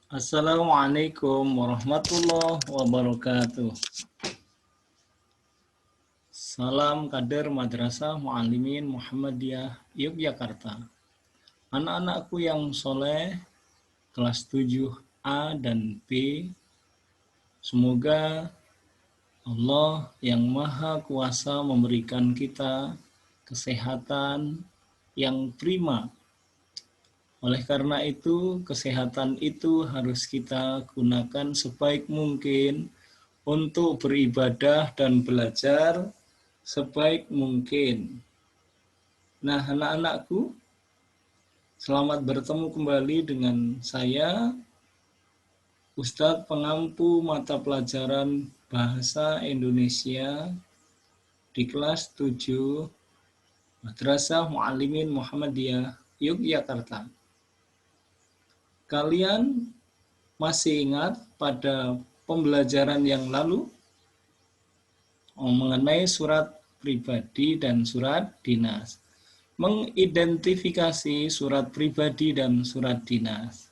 Assalamualaikum warahmatullahi wabarakatuh. Salam kader Madrasah Muallimin Muhammadiyah Yogyakarta. Anak-anakku yang soleh, kelas 7A dan B, semoga Allah yang Maha Kuasa memberikan kita kesehatan yang prima. Oleh karena itu, kesehatan itu harus kita gunakan sebaik mungkin untuk beribadah dan belajar sebaik mungkin. Nah, anak-anakku, selamat bertemu kembali dengan saya, Ustadz Pengampu Mata Pelajaran Bahasa Indonesia di kelas 7 Madrasah Muallimin Muhammadiyah Yogyakarta. Kalian masih ingat pada pembelajaran yang lalu mengenai surat pribadi dan surat dinas, mengidentifikasi surat pribadi dan surat dinas.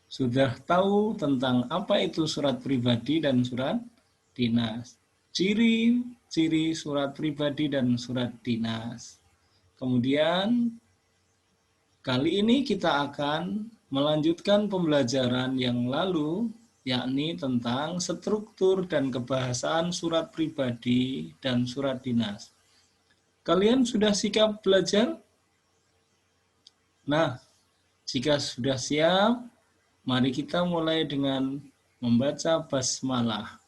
Sudah tahu tentang apa itu surat pribadi dan surat dinas, ciri-ciri surat pribadi dan surat dinas. Kemudian kali ini kita akan melanjutkan pembelajaran yang lalu, yakni tentang struktur dan kebahasaan surat pribadi dan surat dinas. Kalian sudah siap belajar? Nah, jika sudah siap, mari kita mulai dengan membaca basmalah.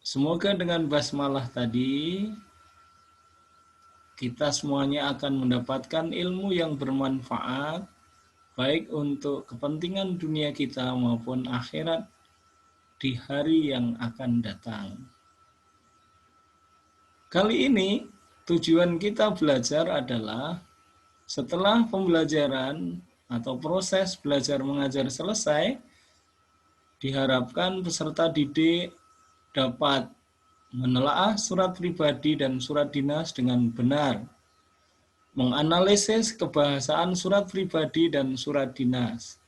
Semoga dengan basmalah tadi, kita semuanya akan mendapatkan ilmu yang bermanfaat, baik untuk kepentingan dunia kita maupun akhirat di hari yang akan datang. Kali ini tujuan kita belajar adalah setelah pembelajaran atau proses belajar mengajar selesai, diharapkan peserta didik dapat menelaah surat pribadi dan surat dinas dengan benar, menganalisis kebahasaan surat pribadi dan surat dinas,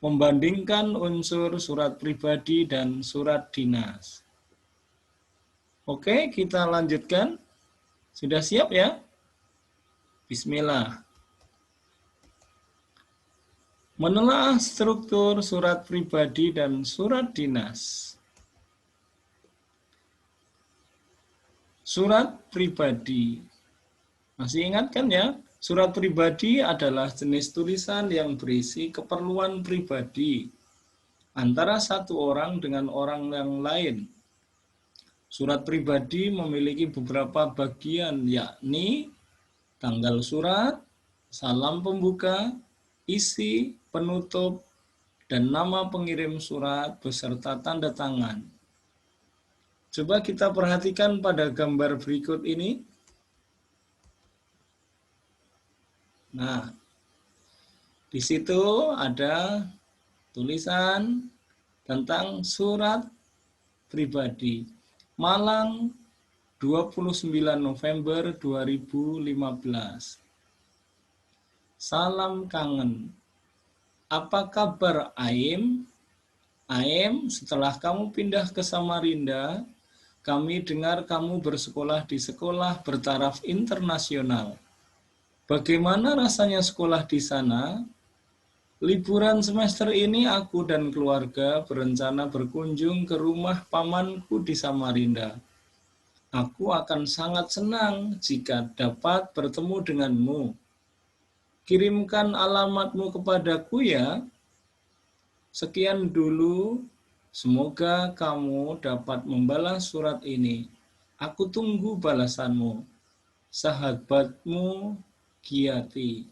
membandingkan unsur surat pribadi dan surat dinas. Oke, kita lanjutkan. Sudah siap ya? Bismillah. Menelaah struktur surat pribadi dan surat dinas. Surat pribadi. Masih ingat kan ya? Surat pribadi adalah jenis tulisan yang berisi keperluan pribadi antara satu orang dengan orang yang lain. Surat pribadi memiliki beberapa bagian, yakni tanggal surat, salam pembuka, isi, penutup, dan nama pengirim surat beserta tanda tangan. Coba kita perhatikan pada gambar berikut ini. Nah, di situ ada tulisan tentang surat pribadi. Malang, 29 November 2015. Salam kangen. Apa kabar Aim? Aim, setelah kamu pindah ke Samarinda, kami dengar kamu bersekolah di sekolah bertaraf internasional. Bagaimana rasanya sekolah di sana? Liburan semester ini aku dan keluarga berencana berkunjung ke rumah pamanku di Samarinda. Aku akan sangat senang jika dapat bertemu denganmu. Kirimkan alamatmu kepadaku ya. Sekian dulu. Semoga kamu dapat membalas surat ini. Aku tunggu balasanmu. Sahabatmu Giati.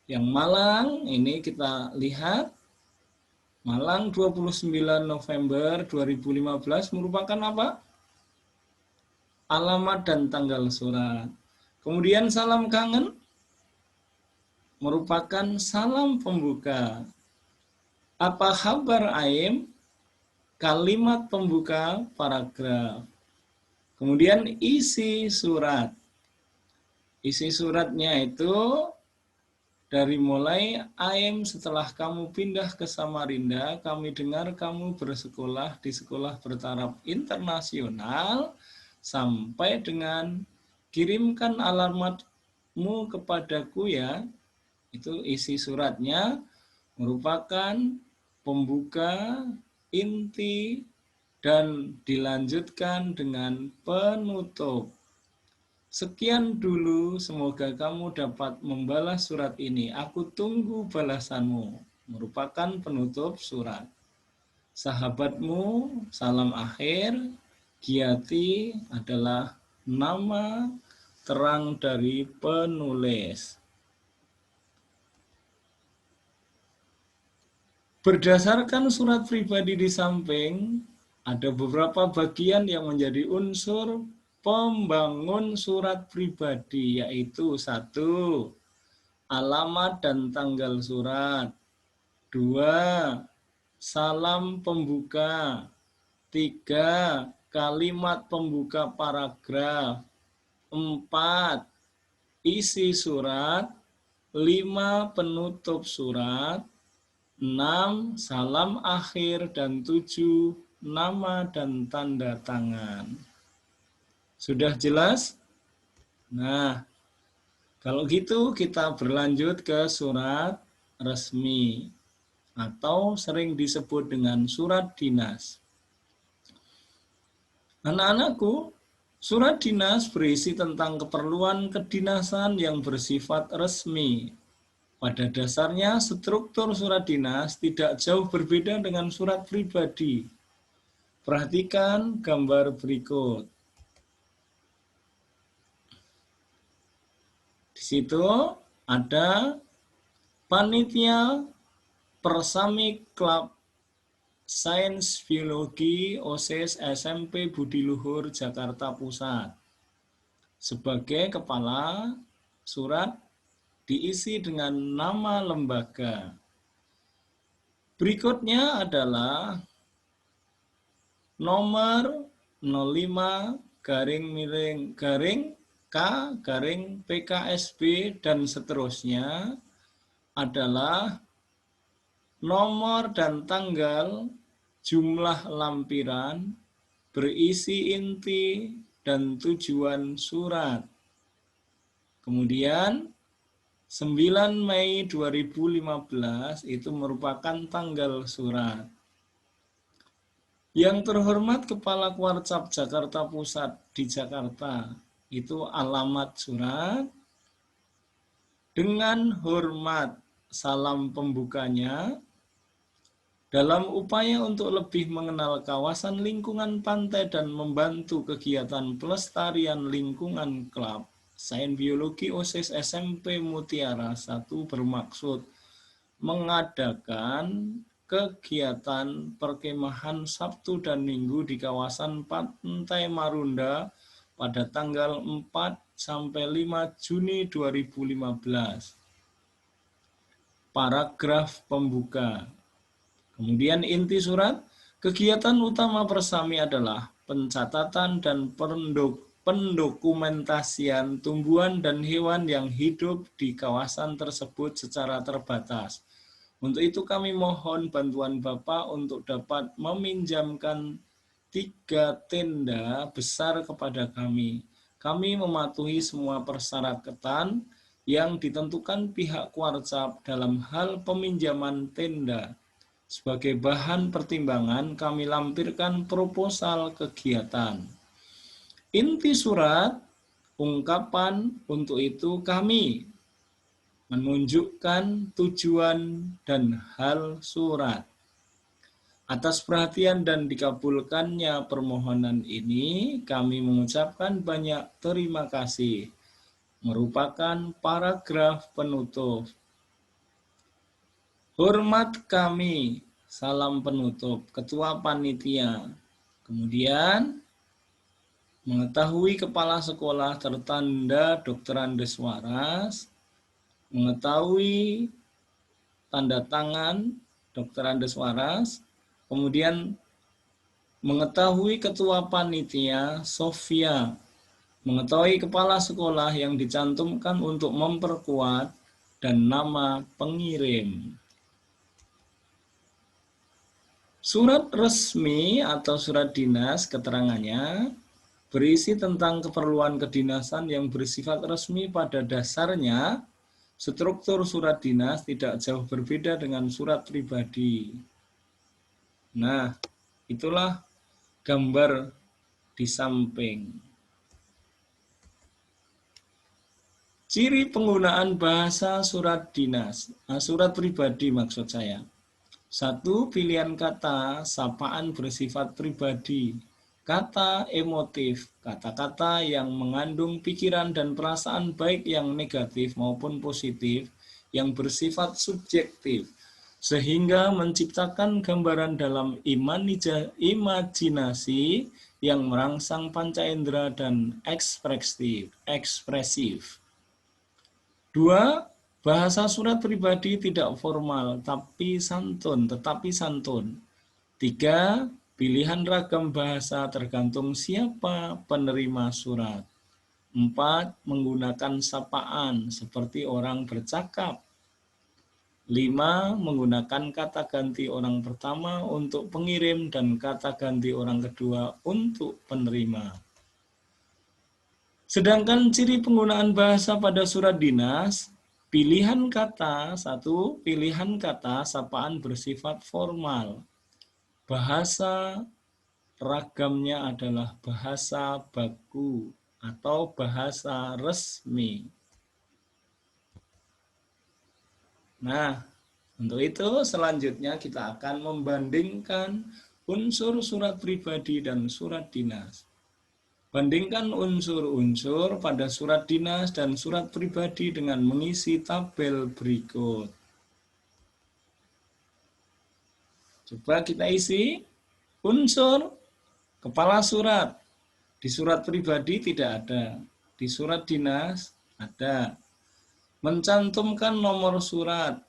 Yang Malang, ini kita lihat. Malang 29 November 2015 merupakan apa? Alamat dan tanggal surat. Kemudian salam kangen merupakan salam pembuka. Apa kabar Aim? Kalimat pembuka paragraf. Kemudian isi surat. Isi suratnya itu Dari mulai Aim setelah kamu pindah ke Samarinda, kami dengar kamu bersekolah di sekolah bertaraf internasional sampai dengan kirimkan alamatmu kepadaku ya. Itu isi suratnya merupakan pembuka, inti, dan dilanjutkan dengan penutup. Sekian dulu, semoga kamu dapat membalas surat ini. Aku tunggu balasanmu. Merupakan penutup surat. Sahabatmu, salam akhir. Giati adalah nama terang dari penulis. Berdasarkan surat pribadi di samping, ada beberapa bagian yang menjadi unsur pembangun surat pribadi, yaitu 1. Alamat dan tanggal surat. 2. Salam pembuka. 3. Kalimat pembuka paragraf. 4. Isi surat. 5. Penutup surat. 6. Salam akhir. Dan 7. Nama dan tanda tangan. Sudah jelas? Nah, kalau gitu kita berlanjut ke surat resmi atau sering disebut dengan surat dinas. Anak-anakku, surat dinas berisi tentang keperluan kedinasan yang bersifat resmi. Pada dasarnya, struktur surat dinas tidak jauh berbeda dengan surat pribadi. Perhatikan gambar berikut. Di situ ada panitia Persami Club Sains Biologi OSIS SMP Budi Luhur Jakarta Pusat. Sebagai kepala surat diisi dengan nama lembaga. Berikutnya adalah nomor 05 K PKSB dan seterusnya adalah nomor dan tanggal, jumlah lampiran, berisi inti dan tujuan surat. Kemudian 9 Mei 2015 itu merupakan tanggal surat. Yang terhormat Kepala Kuarcap Jakarta Pusat di Jakarta, itu alamat surat. Dengan hormat, salam pembukanya. Dalam upaya untuk lebih mengenal kawasan lingkungan pantai dan membantu kegiatan pelestarian lingkungan klub, Sains Biologi OSIS SMP Mutiara 1 bermaksud mengadakan kegiatan perkemahan Sabtu dan Minggu di kawasan Pantai Marunda pada tanggal 4 sampai 5 Juni 2015. Paragraf pembuka. Kemudian inti surat, kegiatan utama Persami adalah pencatatan dan pendokumentasian tumbuhan dan hewan yang hidup di kawasan tersebut secara terbatas. Untuk itu kami mohon bantuan Bapak untuk dapat meminjamkan 3 tenda besar kepada kami. Kami mematuhi semua persyaratan yang ditentukan pihak Kuarcap dalam hal peminjaman tenda. Sebagai bahan pertimbangan, kami lampirkan proposal kegiatan. Inti surat, ungkapan untuk itu kami menunjukkan tujuan dan hal surat. Atas perhatian dan dikabulkannya permohonan ini, kami mengucapkan banyak terima kasih. Merupakan paragraf penutup. Hormat kami, salam penutup, Ketua Panitia. Kemudian, mengetahui Kepala Sekolah tertanda Dr. Andes Waras, mengetahui tanda tangan Dr. Andes Waras, kemudian mengetahui Ketua Panitia Sofia, mengetahui Kepala Sekolah yang dicantumkan untuk memperkuat dan nama pengirim. Surat resmi atau surat dinas keterangannya berisi tentang keperluan kedinasan yang bersifat resmi. Pada dasarnya, struktur surat dinas tidak jauh berbeda dengan surat pribadi. Nah, itulah gambar di samping. Ciri penggunaan bahasa surat dinas, surat pribadi maksud saya. 1. Pilihan kata, sapaan bersifat pribadi. Kata emotif, kata-kata yang mengandung pikiran dan perasaan baik yang negatif maupun positif, yang bersifat subjektif, sehingga menciptakan gambaran dalam imajinasi yang merangsang panca indera dan ekspresif. 2. Bahasa surat pribadi tidak formal tetapi santun. 3. Pilihan ragam bahasa tergantung siapa penerima surat. 4. Menggunakan sapaan seperti orang bercakap. 5. Menggunakan kata ganti orang pertama untuk pengirim dan kata ganti orang kedua untuk penerima. Sedangkan ciri penggunaan bahasa pada surat dinas, pilihan kata, 1. Pilihan kata sapaan bersifat formal. Bahasa ragamnya adalah bahasa baku atau bahasa resmi. Nah, untuk itu selanjutnya kita akan membandingkan unsur surat pribadi dan surat dinas. Bandingkan unsur-unsur pada surat dinas dan surat pribadi dengan mengisi tabel berikut. Coba kita isi unsur kepala surat. Di surat pribadi tidak ada, di surat dinas ada. Mencantumkan nomor surat,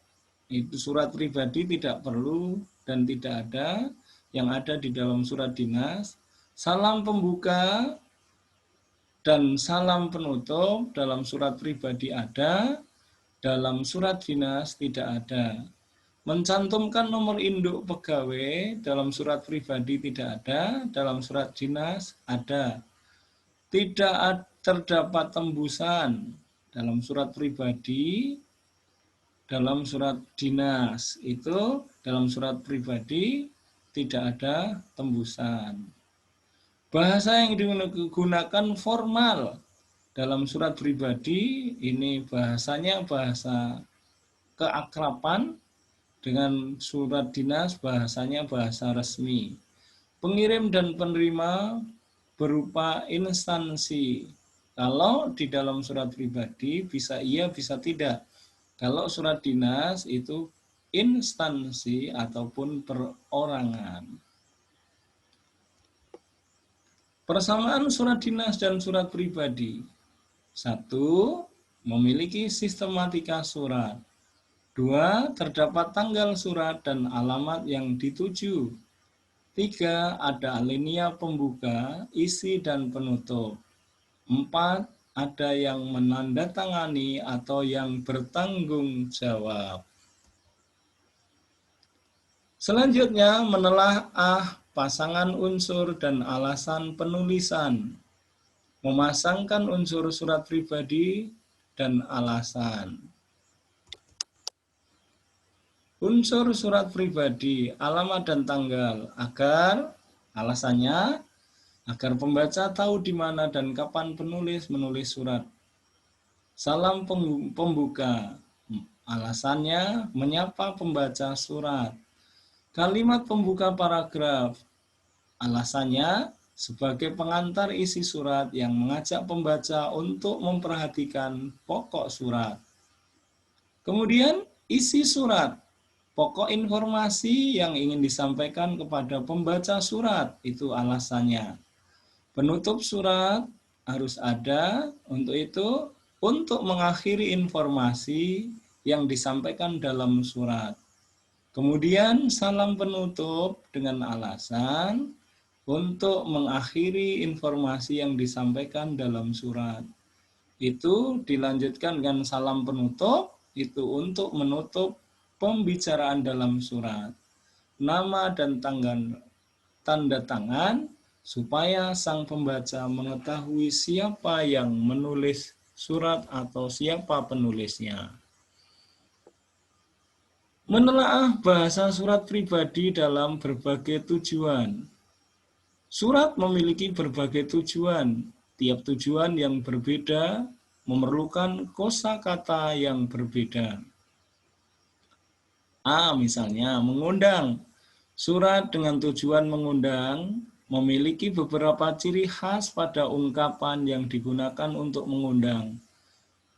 itu surat pribadi tidak perlu dan tidak ada, yang ada di dalam surat dinas. Salam pembuka dan salam penutup dalam surat pribadi ada, dalam surat dinas tidak ada. Mencantumkan nomor induk pegawai dalam surat pribadi tidak ada, dalam surat dinas ada. Tidak terdapat tembusan dalam surat pribadi, dalam surat dinas. Itu dalam surat pribadi tidak ada tembusan. Bahasa yang digunakan formal dalam surat pribadi, ini bahasanya bahasa keakraban, dengan surat dinas bahasanya bahasa resmi. Pengirim dan penerima berupa instansi. Kalau di dalam surat pribadi bisa iya, bisa tidak. Kalau surat dinas itu instansi ataupun perorangan. Persamaan surat dinas dan surat pribadi. 1. Memiliki sistematika surat. 2. Terdapat tanggal surat dan alamat yang dituju. 3. Ada alinea pembuka, isi, dan penutup. 4. Ada yang menandatangani atau yang bertanggung jawab. Selanjutnya menelaah pasangan unsur dan alasan penulisan. Memasangkan unsur surat pribadi dan alasan. Unsur surat pribadi, alamat dan tanggal, agar alasannya agar pembaca tahu di mana dan kapan penulis menulis surat. Salam pembuka, alasannya menyapa pembaca surat. Kalimat pembuka paragraf, alasannya sebagai pengantar isi surat yang mengajak pembaca untuk memperhatikan pokok surat. Kemudian isi surat, pokok informasi yang ingin disampaikan kepada pembaca surat, itu alasannya. Penutup surat harus ada, untuk itu untuk mengakhiri informasi yang disampaikan dalam surat. Kemudian salam penutup dengan alasan untuk mengakhiri informasi yang disampaikan dalam surat. Itu dilanjutkan dengan salam penutup itu untuk menutup pembicaraan dalam surat, nama dan tanda tangan, supaya sang pembaca mengetahui siapa yang menulis surat atau siapa penulisnya. Menelaah bahasa surat pribadi dalam berbagai tujuan. Surat memiliki berbagai tujuan. Tiap tujuan yang berbeda memerlukan kosakata yang berbeda. A. Misalnya, mengundang. Surat dengan tujuan mengundang memiliki beberapa ciri khas pada ungkapan yang digunakan untuk mengundang.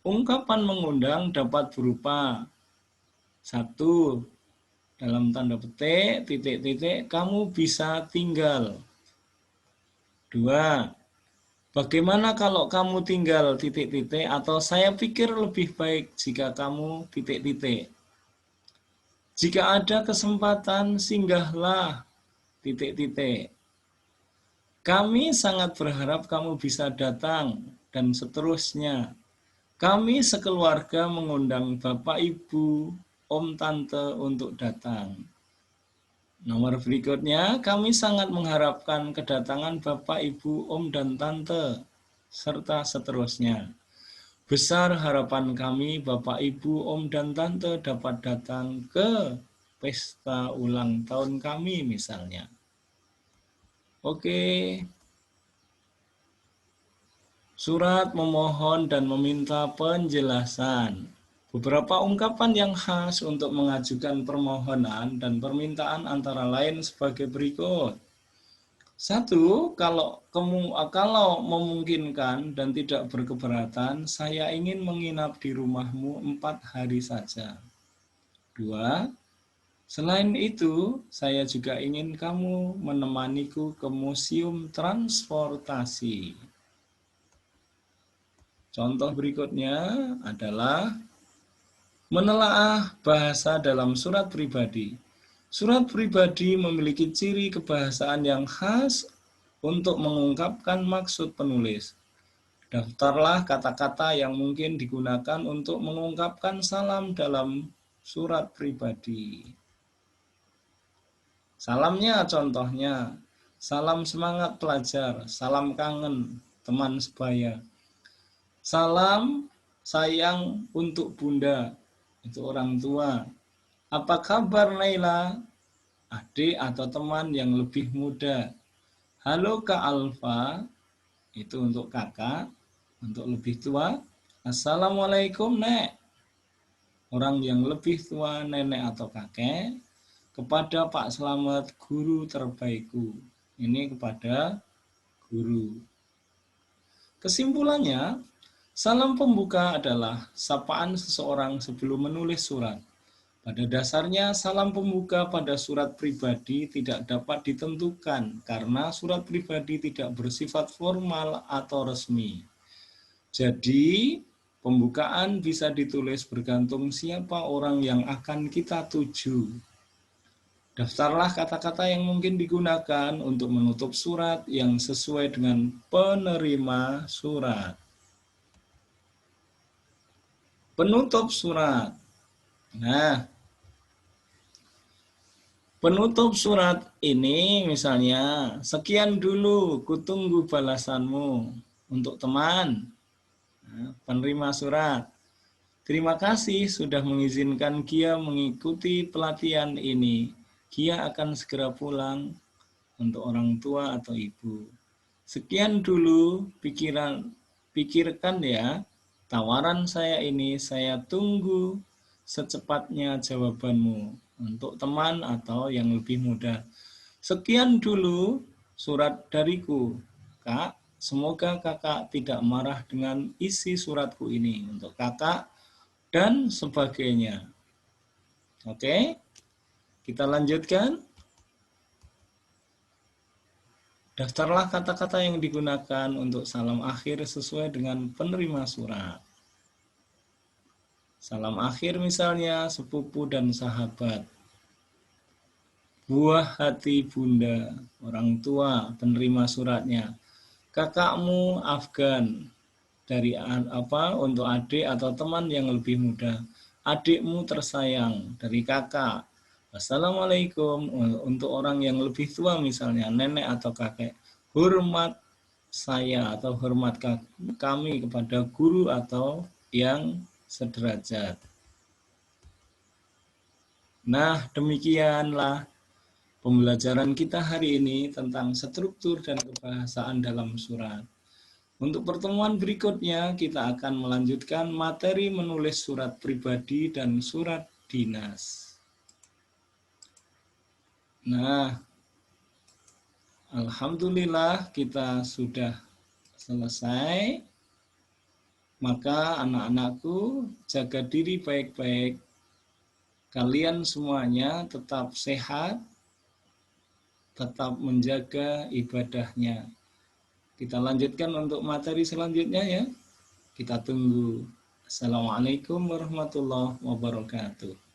Ungkapan mengundang dapat berupa 1. Dalam tanda petik, titik-titik, kamu bisa tinggal. 2. Bagaimana kalau kamu tinggal titik-titik, atau saya pikir lebih baik jika kamu titik-titik. Jika ada kesempatan, singgahlah titik-titik. Kami sangat berharap kamu bisa datang, dan seterusnya. Kami sekeluarga mengundang Bapak, Ibu, Om, Tante untuk datang. Nomor berikutnya, kami sangat mengharapkan kedatangan Bapak, Ibu, Om, dan Tante, serta seterusnya. Besar harapan kami Bapak, Ibu, Om, dan Tante dapat datang ke pesta ulang tahun kami misalnya. Oke. Surat memohon dan meminta penjelasan. Beberapa ungkapan yang khas untuk mengajukan permohonan dan permintaan antara lain sebagai berikut. 1. Kalau memungkinkan dan tidak berkeberatan, saya ingin menginap di rumahmu 4 hari saja. 2. Selain itu, saya juga ingin kamu menemaniku ke museum transportasi. Contoh berikutnya adalah menelaah bahasa dalam surat pribadi. Surat pribadi memiliki ciri kebahasaan yang khas untuk mengungkapkan maksud penulis. Daftarlah kata-kata yang mungkin digunakan untuk mengungkapkan salam dalam surat pribadi. Salamnya contohnya, salam semangat pelajar, salam kangen teman sebaya. Salam sayang untuk bunda, itu orang tua. Apa kabar Naila? Adik atau teman yang lebih muda. Halo Kak Alfa, itu untuk kakak, untuk lebih tua. Assalamualaikum Nek, orang yang lebih tua, nenek atau kakek. Kepada Pak Slamet, guru terbaikku. Ini kepada guru. Kesimpulannya, salam pembuka adalah sapaan seseorang sebelum menulis surat. Pada dasarnya, salam pembuka pada surat pribadi tidak dapat ditentukan karena surat pribadi tidak bersifat formal atau resmi. Jadi, pembukaan bisa ditulis bergantung siapa orang yang akan kita tuju. Daftarlah kata-kata yang mungkin digunakan untuk menutup surat yang sesuai dengan penerima surat. Penutup surat. Nah, penutup surat ini misalnya, sekian dulu, kutunggu balasanmu. Untuk teman, penerima surat. Terima kasih sudah mengizinkan Kia mengikuti pelatihan ini. Kia akan segera pulang untuk orang tua atau ibu. Sekian dulu pikirkan ya. Tawaran saya ini, saya tunggu secepatnya jawabanmu. Untuk teman atau yang lebih muda. Sekian dulu surat dariku, Kak. Semoga kakak tidak marah dengan isi suratku ini. Untuk kakak dan sebagainya. Oke, kita lanjutkan. Daftarlah kata-kata yang digunakan untuk salam akhir sesuai dengan penerima surat. Salam akhir misalnya sepupu dan sahabat. Buah hati bunda, orang tua penerima suratnya. Kakakmu Afgan, dari untuk adik atau teman yang lebih muda. adikmu tersayang, dari kakak. Assalamualaikum untuk orang yang lebih tua misalnya nenek atau kakek. Hormat saya atau hormat kami kepada guru atau yang sederajat. Nah, demikianlah pembelajaran kita hari ini tentang struktur dan kebahasaan dalam surat. Untuk pertemuan berikutnya, kita akan melanjutkan materi menulis surat pribadi dan surat dinas. Nah, alhamdulillah kita sudah selesai. Maka anak-anakku, jaga diri baik-baik. Kalian semuanya tetap sehat, tetap menjaga ibadahnya. Kita lanjutkan untuk materi selanjutnya ya. Kita tunggu. Assalamualaikum warahmatullahi wabarakatuh.